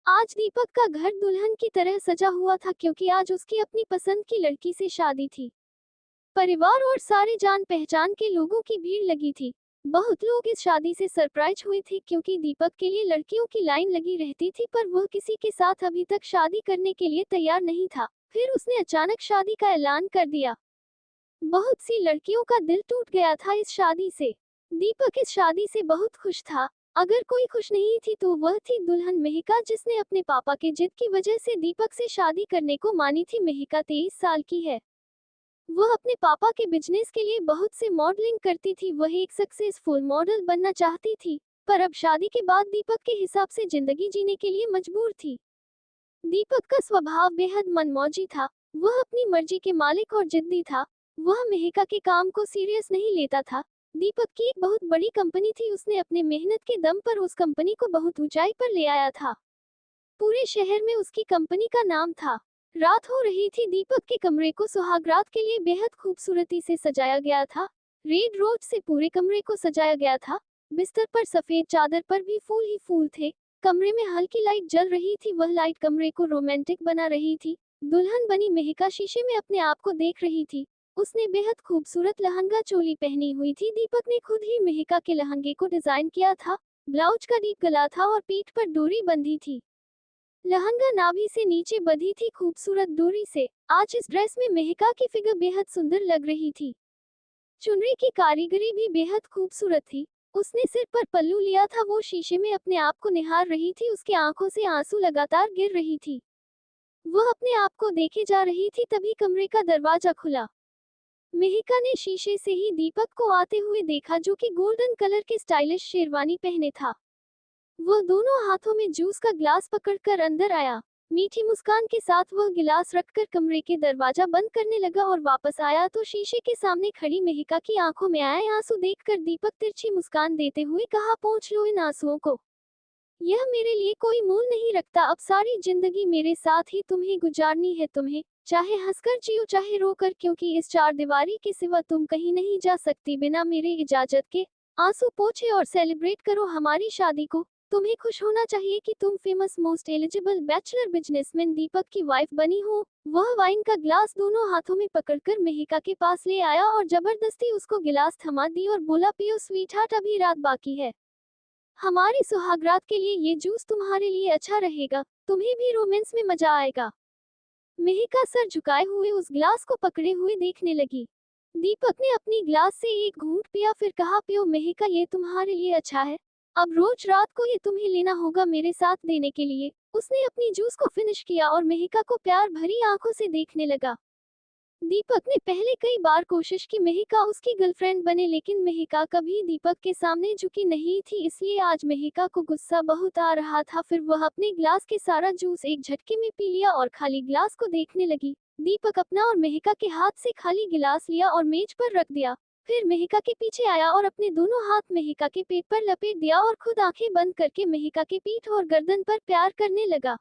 आज दीपक का घर दुल्हन की तरह सजा हुआ था क्योंकि आज उसकी अपनी पसंद की लड़की से शादी थी। परिवार और सारे जान पहचान के लोगों की भीड़ लगी थी। बहुत लोग इस शादी से सरप्राइज हुए थे क्योंकि दीपक के लिए लड़कियों की लाइन लगी रहती थी, पर वह किसी के साथ अभी तक शादी करने के लिए तैयार नहीं था। फिर उसने अचानक शादी का ऐलान कर दिया। बहुत सी लड़कियों का दिल टूट गया था इस शादी से। दीपक इस शादी से बहुत खुश था। अगर कोई खुश नहीं थी तो वह थी दुल्हन मेहिका, जिसने अपने पापा के जिद की वजह से दीपक से शादी करने को मानी थी। मेहिका 23 साल की है। वह अपने पापा के बिजनेस के लिए बहुत से मॉडलिंग करती थी। वह एक सक्सेसफुल मॉडल बनना चाहती थी, पर अब शादी के बाद दीपक के हिसाब से जिंदगी जीने के लिए मजबूर थी। दीपक का स्वभाव बेहद मनमौजी था। वह अपनी मर्जी के मालिक और जिद्दी था। वह मेहिका के काम को सीरियस नहीं लेता था। दीपक की एक बहुत बड़ी कंपनी थी। उसने अपने मेहनत के दम पर उस कंपनी को बहुत ऊंचाई पर ले आया था। पूरे शहर में उसकी कंपनी का नाम था। रात हो रही थी। दीपक के कमरे को सुहागरात के लिए बेहद खूबसूरती से सजाया गया था। रेड रोज से पूरे कमरे को सजाया गया था। बिस्तर पर सफेद चादर पर भी फूल ही फूल थे। कमरे में हल्की लाइट जल रही थी। वह लाइट कमरे को रोमांटिक बना रही थी। दुल्हन बनी मेहिका शीशे में अपने आप को देख रही थी। उसने बेहद खूबसूरत लहंगा चोली पहनी हुई थी। दीपक ने खुद ही मेहिका के लहंगे को डिजाइन किया था। ब्लाउज का डीप गला था और पीठ पर डोरी बंधी थी। लहंगा नाभि से नीचे बंधी थी खूबसूरत डोरी से। आज इस ड्रेस में मेहिका की फिगर बेहद सुंदर लग रही थी। चुनरी की कारीगरी भी बेहद खूबसूरत थी। उसने सिर पर पल्लू लिया था। वो शीशे में अपने आप को निहार रही थी। उसकी आंखों से आंसू लगातार गिर रही थी। वह अपने आप को देखे जा रही थी, तभी कमरे का दरवाजा खुला। मेहिका ने शीशे से ही दीपक को आते हुए देखा, जो कि गोल्डन कलर के स्टाइलिश शेरवानी पहने था। वह दोनों हाथों में जूस का ग्लास पकड़कर अंदर आया। मीठी मुस्कान के साथ वह गिलास रखकर कमरे के दरवाजा बंद करने लगा और वापस आया तो शीशे के सामने खड़ी मेहिका की आंखों में आए आंसू देखकर दीपक तिरछी मुस्कान देते हुए कहा, पोंछ लो इन आंसुओं को। यह मेरे लिए कोई मूल नहीं रखता। अब सारी जिंदगी मेरे साथ ही तुम्हें गुजारनी है। तुम्हें चाहे हंसकर जियो चाहे रोकर, क्योंकि इस चार दीवारी के सिवा तुम कहीं नहीं जा सकती बिना मेरे इजाजत के। आंसू पोछे और सेलिब्रेट करो हमारी शादी को। तुम्हें खुश होना चाहिए कि तुम famous most eligible bachelor businessman Deepak की वाइफ बनी हो। वह वाइन का ग्लास दोनों हाथों में पकड़कर मेहिका के पास ले आया और जबरदस्ती उसको गिलास थमा दी और बोला, पियो स्वीटहार्ट, अभी रात बाकी है। हमारी सुहागरात के लिए ये जूस तुम्हारे लिए अच्छा रहेगा। तुम्हें भी रोमांस में मजा आएगा। मेहिका सर झुकाए हुए उस ग्लास को पकड़े हुए देखने लगी। दीपक ने अपनी ग्लास से एक घूंट पिया, फिर कहा, पियो मेहिका, ये तुम्हारे लिए अच्छा है। अब रोज रात को ये तुम्हें लेना होगा मेरे साथ देने के लिए। उसने अपनी जूस को फिनिश किया और मेहिका को प्यार भरी आंखों से देखने लगा। दीपक ने पहले कई बार कोशिश की मेहिका उसकी गर्लफ्रेंड बने, लेकिन मेहिका कभी दीपक के सामने झुकी नहीं थी। इसलिए आज मेहिका को गुस्सा बहुत आ रहा था। फिर वह अपने ग्लास के सारा जूस एक झटके में पी लिया और खाली ग्लास को देखने लगी। दीपक अपना और मेहिका के हाथ से खाली गिलास लिया और मेज पर रख दिया। फिर मेहिका के पीछे आया और अपने दोनों हाथ मेहिका के पेट पर लपेट दिया और खुद आंखें बंद करके मेहिका के पीठ और गर्दन पर प्यार करने लगा।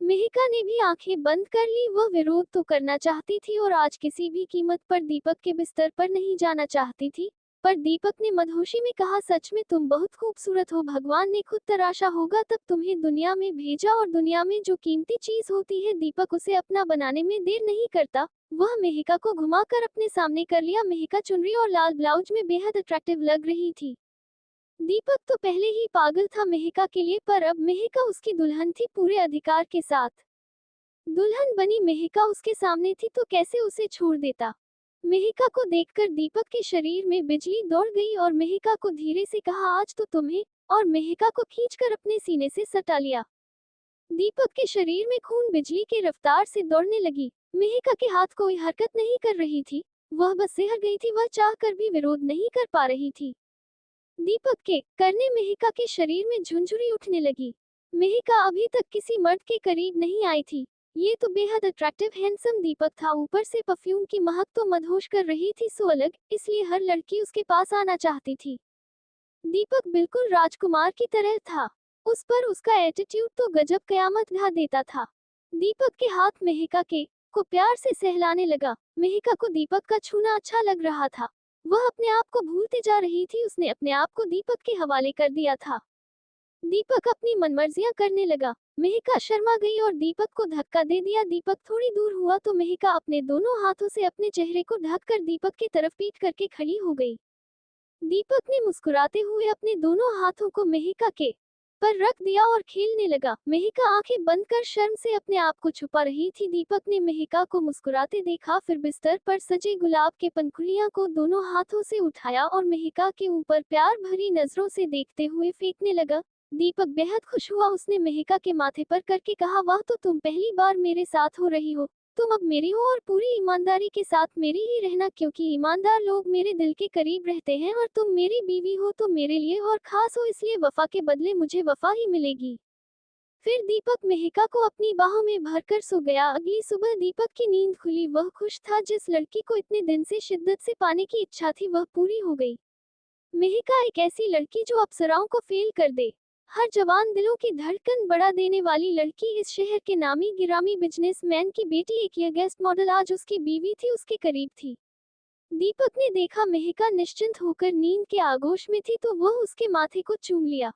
मेहिका ने भी आंखें बंद कर ली। वह विरोध तो करना चाहती थी और आज किसी भी कीमत पर दीपक के बिस्तर पर नहीं जाना चाहती थी, पर दीपक ने मदहोशी में कहा, सच में तुम बहुत खूबसूरत हो। भगवान ने खुद तराशा होगा तब तुम्हें दुनिया में भेजा, और दुनिया में जो कीमती चीज होती है दीपक उसे अपना बनाने में देर नहीं करता। वह मेहिका को घुमाकर अपने सामने कर लिया। मेहिका चुनरी और लाल ब्लाउज में बेहद अट्रैक्टिव लग रही थी। दीपक तो पहले ही पागल था मेहिका के लिए, पर अब मेहिका उसकी दुल्हन थी पूरे अधिकार के साथ। दुल्हन बनी मेहिका उसके सामने थी तो कैसे उसे छोड़ देता। मेहिका को देखकर दीपक के शरीर में बिजली दौड़ गई और मेहिका को धीरे से कहा, आज तो तुम्हें, और मेहिका को खींचकर अपने सीने से सटा लिया। दीपक के शरीर में खून बिजली की रफ्तार से दौड़ने लगी। मेहिका के हाथ कोई हरकत नहीं कर रही थी। वह बस सिहर गई थी। वह चाहकर भी विरोध नहीं कर पा रही थी। दीपक के करने मेहिका के शरीर में झुंझुरी उठने लगी। मेहिका अभी तक किसी मर्द के करीब नहीं आई थी। ये तो बेहद अट्रैक्टिव हैंडसम दीपक था। ऊपर से परफ्यूम की महक तो मदहोश कर रही थी सो अलग, इसलिए हर लड़की उसके पास आना चाहती थी। दीपक बिल्कुल राजकुमार की तरह था। उस पर उसका एटीट्यूड तो गजब कयामत ढा देता था। दीपक के हाथ मेहिका के को प्यार से सहलाने लगा। मेहिका को दीपक का छूना अच्छा लग रहा था। वह अपने आप को भूलते जा रही थी। उसने अपने आप को दीपक के हवाले कर दिया था। दीपक अपनी मनमर्जियां करने लगा। मेहिका शर्मा गई और दीपक को धक्का दे दिया। दीपक थोड़ी दूर हुआ तो मेहिका अपने दोनों हाथों से अपने चेहरे को ढककर दीपक की तरफ पीट करके खड़ी हो गई। दीपक ने मुस्कुराते हुए अपने दोनों हाथों को मेहिका के पर रख दिया और खेलने लगा। मेहिका आंखें बंद कर शर्म से अपने आप को छुपा रही थी। दीपक ने मेहिका को मुस्कुराते देखा, फिर बिस्तर पर सजे गुलाब के पंखुड़ियां को दोनों हाथों से उठाया और मेहिका के ऊपर प्यार भरी नजरों से देखते हुए फेंकने लगा। दीपक बेहद खुश हुआ। उसने मेहिका के माथे पर करके कहा, वाह, तो तुम पहली बार मेरे साथ हो रही हो। तुम अब मेरी हो और पूरी ईमानदारी के साथ मेरी ही रहना, क्योंकि ईमानदार लोग मेरे दिल के करीब रहते हैं और तुम मेरी बीवी हो तो मेरे लिए और खास हो, इसलिए वफा के बदले मुझे वफा ही मिलेगी। फिर दीपक मेहिका को अपनी बाहों में भरकर सो गया। अगली सुबह दीपक की नींद खुली। वह खुश था। जिस लड़की को इतने दिन से शिद्दत से पाने की इच्छा थी वह पूरी हो गई। मेहिका एक ऐसी लड़की जो अप्सराओं को फेल कर दे। हर जवान दिलों की धड़कन बढ़ा देने वाली लड़की। इस शहर के नामी गिरामी बिजनेसमैन की बेटी, एक यंगेस्ट मॉडल आज उसकी बीवी थी, उसके करीब थी। दीपक ने देखा मेहिका निश्चिंत होकर नींद के आगोश में थी तो वह उसके माथे को चूम लिया।